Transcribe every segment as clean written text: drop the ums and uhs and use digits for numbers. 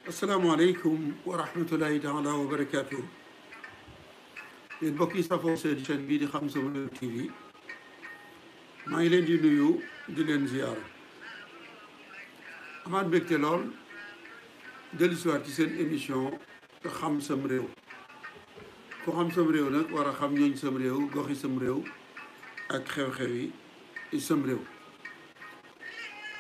السلام عليكم ورحمة الله تعالى وبركاته. mbokk yi safoo seen chaîne bii di Xam Sam Réew TV maa ngi leen di nuyu di leen ziyaara amaat mbégte lool dellusiwaat ci seen émission Xam Sam Réew ku xam sam réew nag war a xam ñooñ sam réew goxi sam réew ak xew-xew yi sam réew.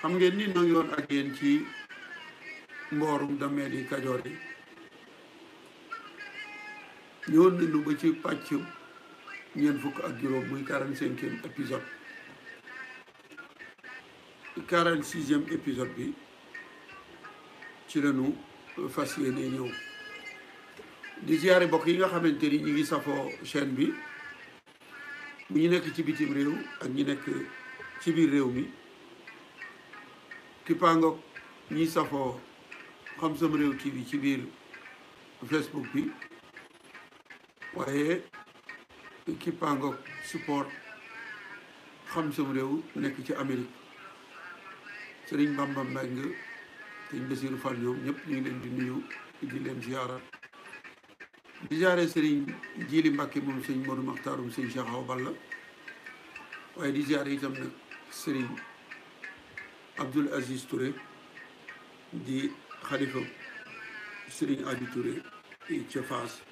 xam ngeen ni noo ngi woon ak yéen ci mboorum dammeel kajoor yi ñëwoon nañu ba ci pàcc ñeent fukk ak juróom muy 45éme épisode 46éme épisode bi ci lañu fas yéene ñëw di ziyaare bokk yi nga xamante ni ñi ngi safoo chaîne bi bu ñu nekk ci bitim réew ak ñi nekk ci biir réew mi kippaangoog ñi safoo Xam Sam Réew TV ci biir Facebook bi waaye kippaangoog support Xam Sam Réew nekk ci Amérique Sëriñ Bamba Mbengue Sëriñ Basiru Fall ñoom ñëpp ñu ngi leen di nuyu di leen ziyaara di ziyaare Sëriñ Jili Mbàkke moom Sëriñ Modou Maxtaarum Sëriñ Cheikh Awa Balla waaye di ziyaare itam nag Sëriñ Abdoul Aziz Touré di xalifa Sëriñ Adi Touré ca Faas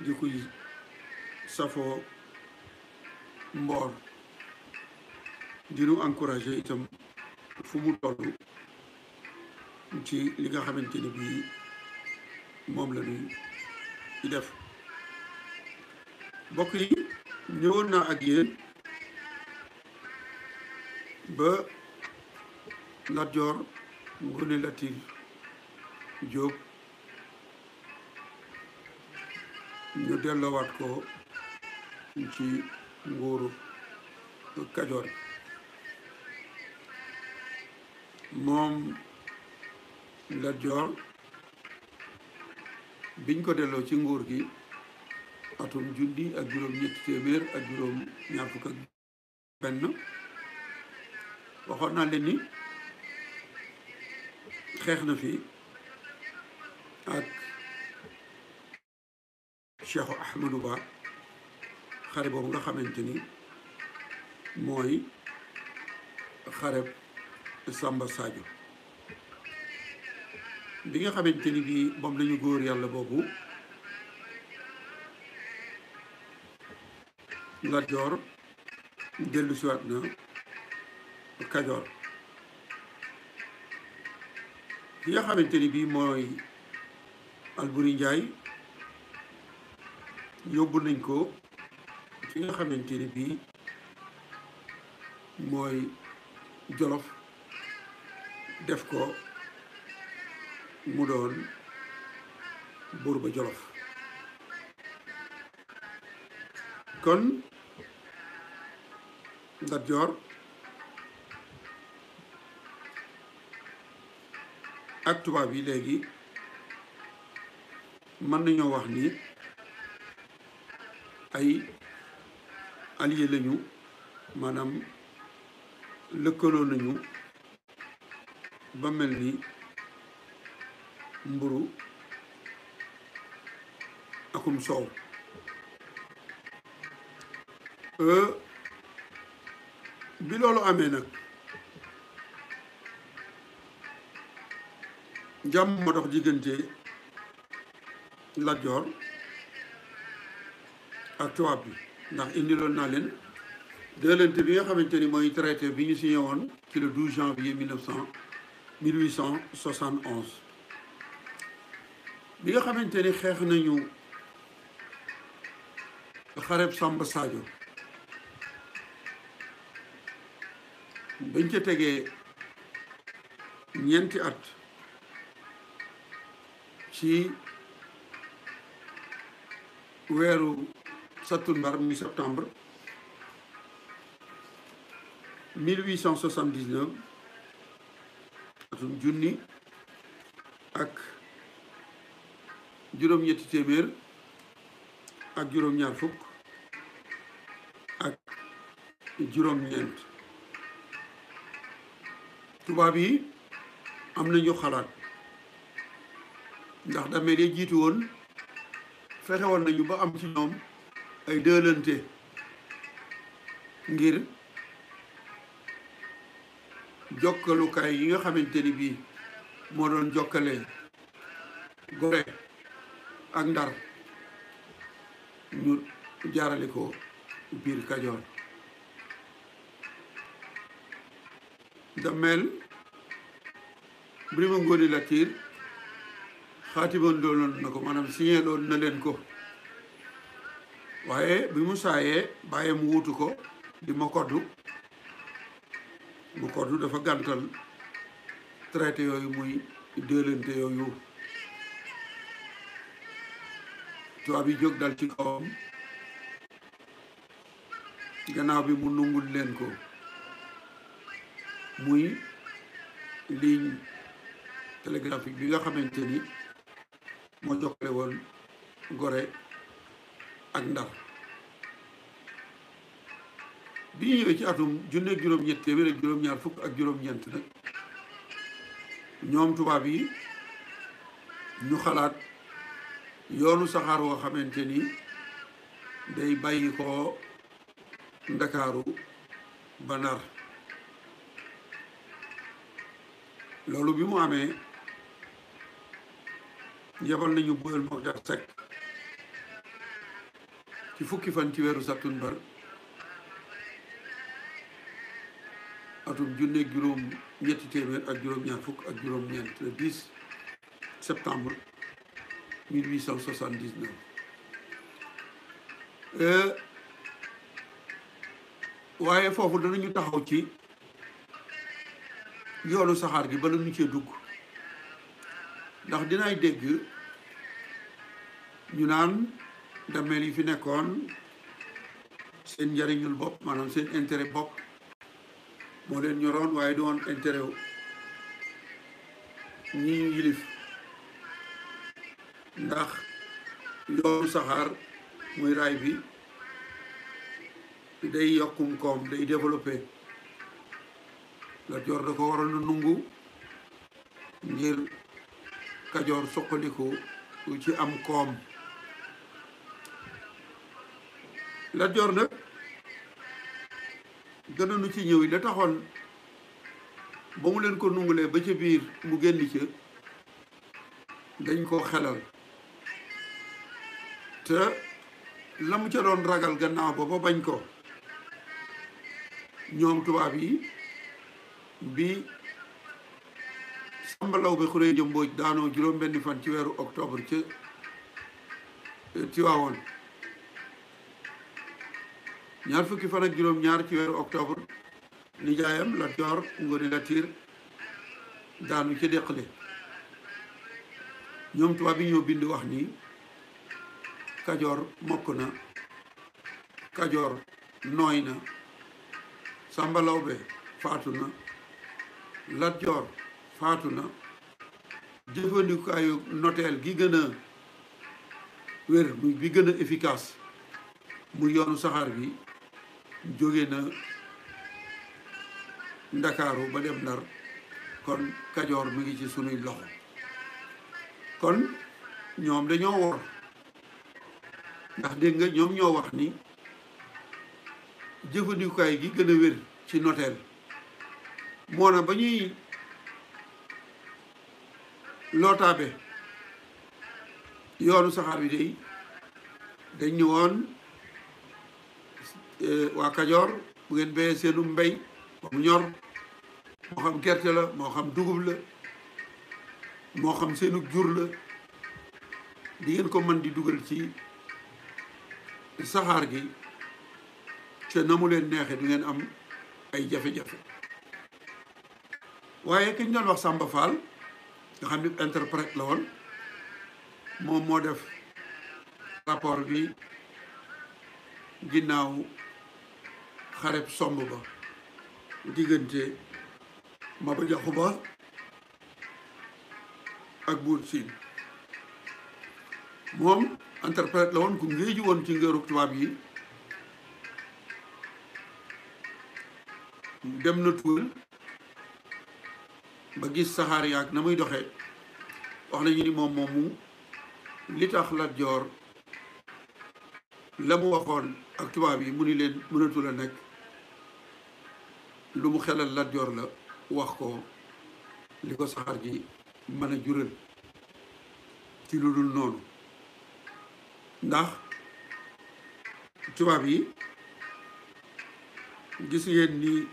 di kuy safoo mboor di nu encouragé itam fu mu toll ci li nga xamante ni bii moom la ñuy def. mbokk yi ñëwoon naa ak yéen ba Lat Joor Ngoone Latiir Jóob ñu delloowaat ko ci nguuru Kajoor moom Lat Joor biñ ko delloo ci nguur gi atum junni ak juróom ñetti téeméer ak juróom ñaar fukk ak benn waxoon naa leen ni xeex na fi ak Cheikh Ahmadou Ba xare boobu nga xamante ni mooy xareb Samba Sadio bi nga xamante ni bii moom lañu góor yàlla boobu Lat Joor dellu siwaat na Kajoor ki nga xamante ni bii mooy Alburi Njaay yóbbu nañ ko fi nga xamante ni bii mooy Jolof def ko mu doon buur ba Jolof kon Lat Joor ak tubaab yi léegi mën nañoo wax ni ay allié lañu maanaam lëkkaloo nañu ba mel ni mburu akum soow bi loolu amee nag jàmm moo dox diggante Lat Joor ak tubaab bi ndax indiloon naa leen déelante bi nga xamante ni mooy traité bi ñu signé woon ci le 12 janvier 1871 bi nga xamante ni xeex nañu xareb Samba Sadio bañ ca tegee ñeenti at ci weeru sattumbar muy septembre 1879 atum junni ak juróom-ñetti téeméer ak juróom-ñaar fukk ak juróom-ñeent tubaab yi am nañu xalaat ndax dammeel yi jiitu woon fexe woon nañu ba am ci ñoom ay dëlante ngir jokkalukaay yi nga xamante ni bii moo doon jokkale Gorée ak Ndar ñu jaarale ko biir Kajoor. Dammeel Birima Ngóone Latiir xaatiman doonoon na ko maanaam signé loon na leen ko waaye bi mu saayee bàyyee mu wuutu ko di Makoddu dafa gàntal traité yooyu muy dëlante yooyu tubaab yi jóg dal ci kawam gannaaw bi mu nungul leen ko muy ligne télégraphique bi nga xamante ni moo jokkale woon Gorée ak Ndar bi ñu ñëwee ci atum junne juróom-ñett téeméer ak juróom-ñaar fukk ak juróom-ñeent nag ñoom tubaab yi ñu xalaat yoonu saxaar woo xamante ni day bàyyi ko Ndakaaru ba Ndar loolu bi mu amee yebal nañu Boel Mogdar Seck ci fukki fan ci weeru sattumbar atum junne juróom ñetti téeméer ak juróom-ñaar fukk ak juróom-ñeent le 10 septembre 1879 waaye foofu danañu taxaw ci yoonu saxaar gi bala ñu cee dugg ndax dinaay dégg ñu naan dammeel yi fi nekkoon seen njariñul bopp maanaam seen intérêt bopp moo leen ñoroon waaye du woon intérêt wu ñi ñu yilif ndax yoonu saxaar muy raay bi day yokkum koom day développé Lat Joor da ko waroon a nungu ngir Kajoor soqaliku ci am koom Lat Joor nag gënoonu ci ñëw la taxoon ba mu leen ko nungulee ba ca biir mu génn ca dañ ko xelal te la mu ca doon ragal gannaaw ba bañ ko ñoom tubaab yi bi Samba Lawbe Xureeja Mbooj daanoo juróom benni fan ci weeru octobre ca Tiwaawoon ñaar fukki fan ak juróom ñaar ci weeru octobre nijaayam Lat Joor Ngoone Latiir daanu ca Deqale ñoom tubaab yi ñoo bind wax ni Kajoor mokk na Kajoor nooy na Samba Lawbe faatu na Lat Joor faatu na jëfandikaayu noteel gi gën a wér muy bi gën a efficace muy yoonu saxaar bi jóge na Ndakaaru ba dem Ndar kon Kajoor mi ngi ci sunuy loxo kon ñoom dañoo wor ndax dégg nga ñoom ñoo wax ni jëfandikukaay gi gën a wér ci noteel moo na ba ñuy lootaabe yoonu saxaar bi day dañ ñu woon waa Kajoor bu ngeen béyee seenu mbéy ba mu ñor moo xam gerte la moo xam dugub la moo xam seenu jur la di ngeen ko mën di dugal ci saxaar gi te na mu leen neexe du ngeen am ay jafe-jafe waaye ki ñu doon wax Samba Fall nga xam ni interprète la woon moom moo def rapport bi ginnaaw xareb somb ba diggante Maba Jaxu Ba ak Buur Siin moom interprète la woon ku ngéeju woon ci ngëru tubaab yi dem na tugal ba gis saxaar yaag na muy doxee wax nañu ni moom moomu li tax Lat Joor la mu waxoon ak tubaab yi mu ni leen mënatul a nekk lu mu xelal Lat Joor la wax ko li ko saxaar gi mën a jural ci lu dul noonu ndax tubaab yi gis ngeen ni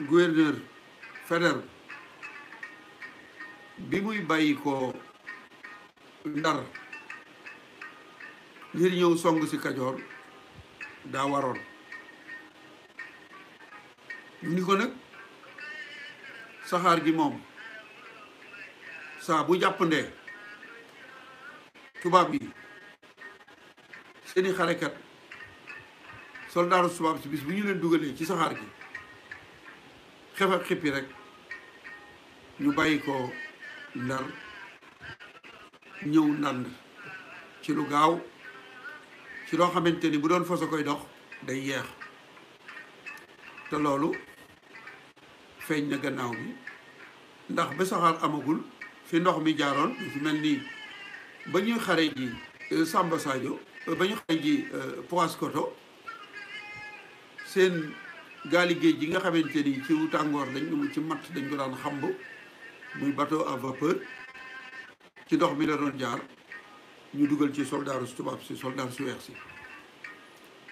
gouverneur fédéral bi muy bàyyi ko Ndar ngir ñëw song ci Kajoor daa waroon ni ko nag saxaar gi moom saa bu jàppandee tubaab yi seeni xarekat soldaaru tubaab si bis bu ñu leen dugalee ci saxaar gi xef ak xippi rek ñu bàyyi ko Ndar ñëw Ndand ci lu gaaw ci loo xamante ni bu doon fas a koy dox day yeex te loolu feeñ na gannaaw bi ndax ba saxaar amagul fi ndox mi jaaroon fi mel nii ba ñuy xare ji Samba Sadio ba ñu xare ji Paoskoto seen gaali géej gi nga xamante ni ci tàngoor lañ ci matt dañ ko daan xamb muy bateau à vapeur ci ndox mi la doon jaar ñu dugal ci soldaaru tubaab si soldaar su weex si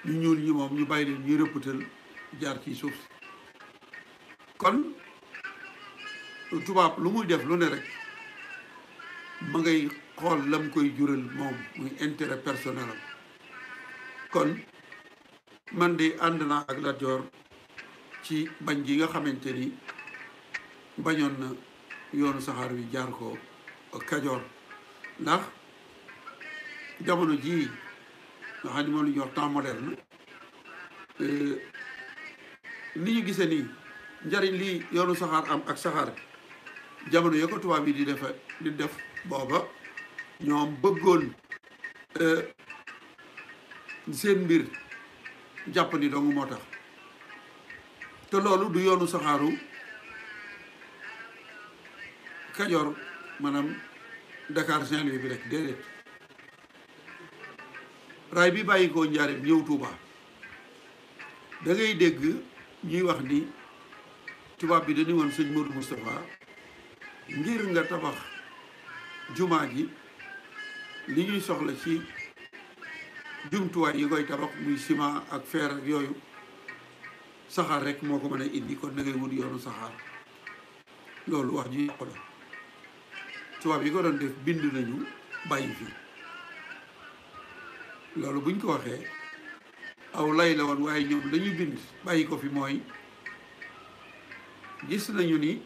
ñu ñuul ñi moom ñu bàyyi leen ñuy rëppatal jaar ci suuf si kon tubaab lu muy def lu ne rek ma ngay xool lam koy jural moom muy intérêt personnel am kon man de ànd naa ak Lat Joor ci bañ gi nga xamante ni bañoon na yoonu saxaar wi jaar ko Kajoor ndax jamono jii nga xam ni moom la ñuy wax temps moderne ni ñu gisee nii njariñ li yoonu saxaar am ak saxaar jamono yo ko tubaab yi di def booba ñoom bëggoon seen mbir jàpp ni dong moo tax te loolu du yoonu saxaaru Kajoor maanaam Dakar Saint-Louis bi rek déedéet raay bi bàyyi ko Njaaréem ñëw Tuuba da ngay dégg ñuy wax ni tubaab bi dañu woon sëñ Modou Moustapha ngir nga tabax jumaa ji li ñuy soxla ci jumtuwaay yi koy tabax muy ciment ak fer ak yooyu saxaar rek moo ko mën a indi kon da ngay wut yoonu saxaar loolu wax ji yàqu la tubaab yi ko doon def bind nañu bàyyi fi loolu buñ ko waxee aw lay la woon waaye ñoom dañuy bind bàyyi ko fi mooy gis nañu ni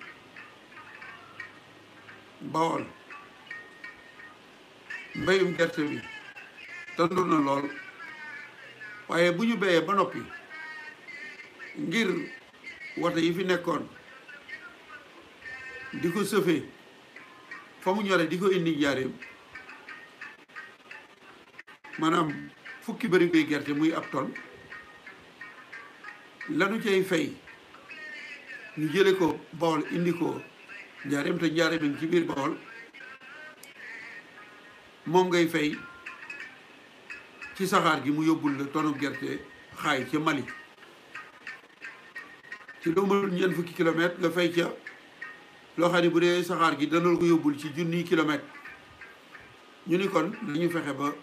Bawol mbéyum gerte bi tandu na lool waaye bu ñu béyee ba noppi ngir wata yi fi nekkoon di ko sëfee fa mu ñore di ko indi Njaaréem maanaam fukki bari koy gerte muy ab ton lanu cay fay ñu jële ko Bawol indi ko Njaaréem te Njaaréem ci biir Bawol moom ngay fay ci saxaar gi mu yóbbul la tonu gerte xaay ca Mali ci loo mënul ñeent fukki kilomètre nga fay ca loo xam ne bu dee saxaar gi dana la ko yóbbul ci junniy kilomètre ñu ni kon dañu fexe ba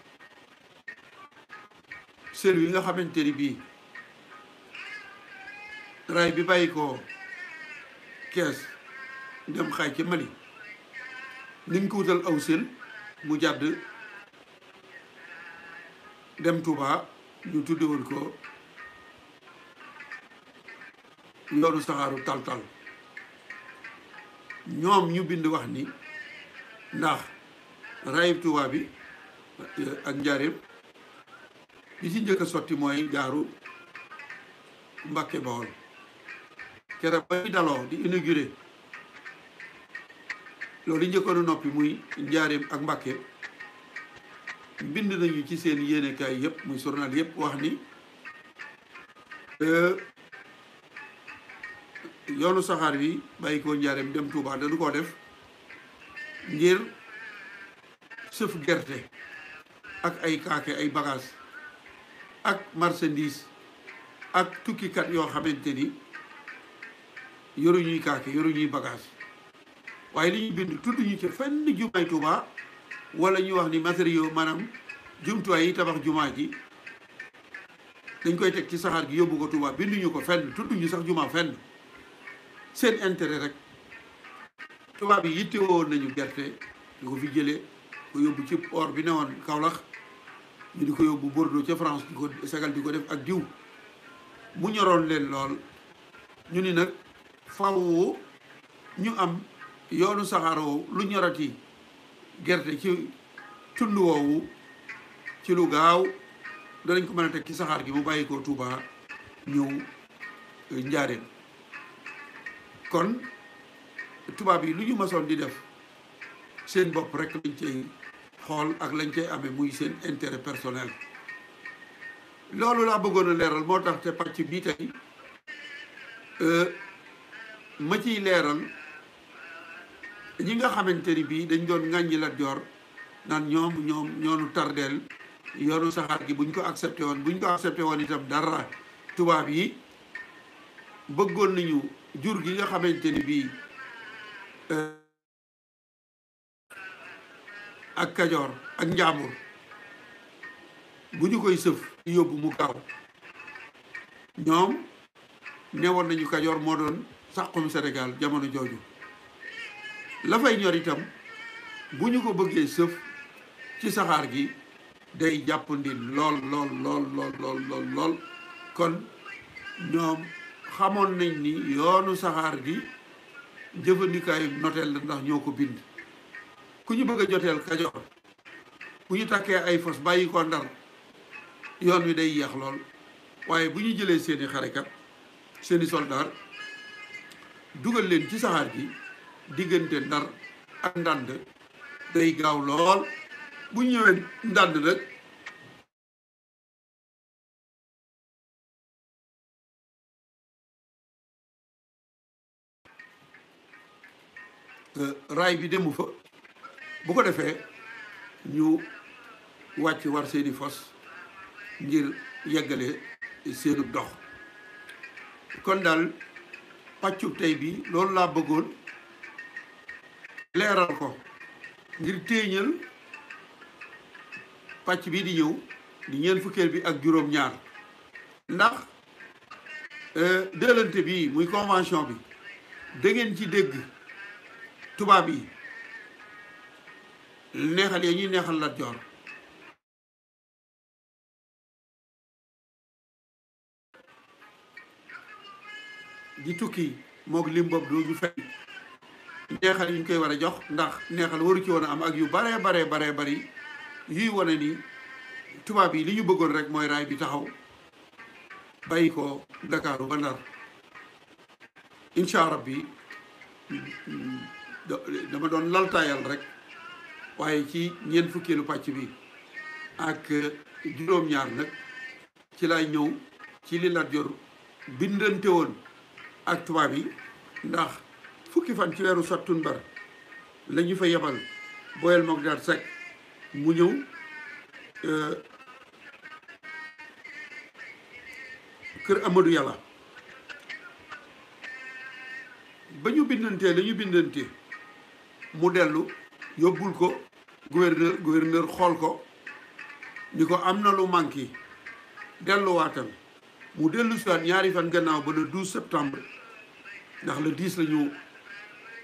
sel yi nga xamante ni bii raay bi bàyyi ko Kees dem xaay ca Mali niñ ko wutal aw sel mu jàdd dem Touba ñu tudde woon ko yoonu saxaaru tal-tal ñoom ñu bind wax ni ndax raayib Touba bi ak Njaaréem li ci njëkk a sotti mooy gaaru Mbàkke Bawol keroog ba ñu daloo di inauguré loolu njëkkoon a noppi muy Njaaréem ak Mbàkke bind nañu ci seen yéenekaay yëpp muy journal yëpp wax ni yoonu saxaar bi bàyyi ko Njaaréem dem Touba dañu ko def ngir sëf gerte ak ay kaake ay bagage ak marchandise ak tukkikat yoo xamante ni yoruñuy kaake yoruñuy bagage waaye li ñuy bind tudd ñu ci fenn jumaay Tuuba wala ñu wax ni matériaux maanaam jumtuwaay yi tabax jumaa ji dañ koy teg ci saxaar gi yóbbu ko Tuuba binduñu ko fenn tudd ñu sax jumaa fenn seen intérêt rek tubaab yi yitte woon nañu gerte di ko fi jëlee ko yóbbu ci port bi newoon Kaolack ñu di ko yóbbu Bordeaux ca France di ko segal di ko def ak diw mu ñoroon leen lool ñu ni nag faw ñu am yoonu saxaar woowu lu ñorati gerte ci tund woowu ci lu gaaw danañ ko mën a teg ci saxaar gi mu bàyyi ko Touba ñëw Njaaréem kon tubaab yi lu ñu masoon di def seen bopp rek lañ cay xool ak lañ cay amee muy seen intérêt personnel loolu laa bëggoon a leeral moo tax te pàcc bii tey ma ciy leeral ñi nga xamante ni bii dañ doon ŋàññi Lat Joor naan ñoom ñoonu tardeel yoonu saxaar gi buñ ko accepté woon itam dara tubaab yi bëggoon nañu jur gi nga xamante ni bii ak Kajoor ak Njaambur bu ñu koy sëf di yóbbu mu gaaw ñoom newoon nañu Kajoor moo doon sàqum Sénégal jamono jooju la fay ñor itam bu ñu ko bëggee sëf ci saxaar gi day jàppandi lool kon ñoom xamoon nañ ni yoonu saxaar gi jëfandikaayu noteel la ndax ñoo ko bind ku ñu bëgg a joteel Kajoor bu ñu takkee ay fos bàyyi ko Ndar yoon wi day yeex lool waaye bu ñu jëlee seeni xarekat seeni soldaar dugal leen ci saxaar gi diggante Ndar ak Ndànd day gaaw lool bu ñu ñëwee Ndànd nag raay bi demu fa bu ko defee ñu wàcc war seeni fos ngir yeggale seenu dox kon daal pàccub tey bi loolu laa bëggoon leeral ko ngir téeñal pàcc bi di ñëw di ñeent fukkeel bi ak juróom-ñaar ndax dëlante bi muy convention bi da ngeen ci dégg tubaab yi neexal ya ñuy neexal Lat Joor di tukki moog lim boobu du ñu fay neexal yi ñu koy war a jox ndax neexal waru ci woon a am ak yu baree bari yuy wane ni tubaab yi li ñu bëggoon rek mooy raay bi taxaw bàyyi ko Ndakaaru ba Ndar incha rabbi dama doon laltaayal rek waaye ci ñeent fukkeelu pàcc bi ak juróom-ñaar nag ci lay ñëw ci li Lat Joor bindante woon ak tubaab yi ndax fukki fan ci weeru Sattumbar la ñu fa yebal Boyel Mogdad Seck mu ñëw kër Amadou Yàlla ba ñu bindantee la ñu bindante mu dellu yóbbul ko gouverneur xool ko ni ko am na lu manqué delluwaatal mu dellu si waat ñaari fan gannaaw ba le 12 septembre ndax le 10 la ñu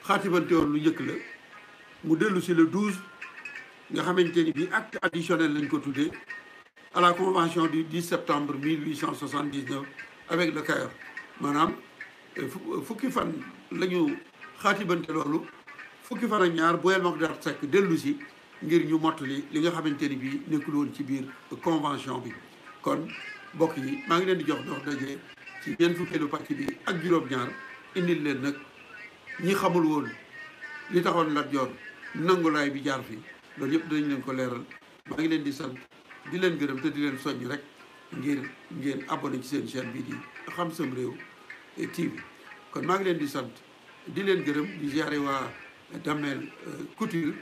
xaatibante woon lu njëkk la mu dellu si le 12 nga xamante ni bi acte additionnel lañ ko tuddee à la convention du 10 septembre 1879 avec le Cayor maanaam fukki fan la ñu xaatibante loolu fukki fan ak ñaar Boyel Mogdad Seck dellu si ngir ñu mottali li nga xamante ni bii nekkul woon ci biir convention bi kon mbokk yi maa ngi leen di jox dox daje ci ñeent fukkeelu pàcc bi ak juróom-ñaar indil leen nag ñi xamul woon li taxoon Lat Joor nangulaay bi jaar fi loolu yëpp dinañ leen ko leeral maa ngi leen di sant di leen gërëm te di leen soññ rek ngir ngeen abonné ci seen chaîne bii di Xam Sam Réew TV kon maa ngi leen di sant di leen gërëm di ziare waa Damel Couture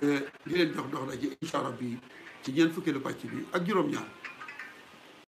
di leen jox dox daje incha allah bi ci ñeent fukkeelu pàcc bi ak juróom-ñaar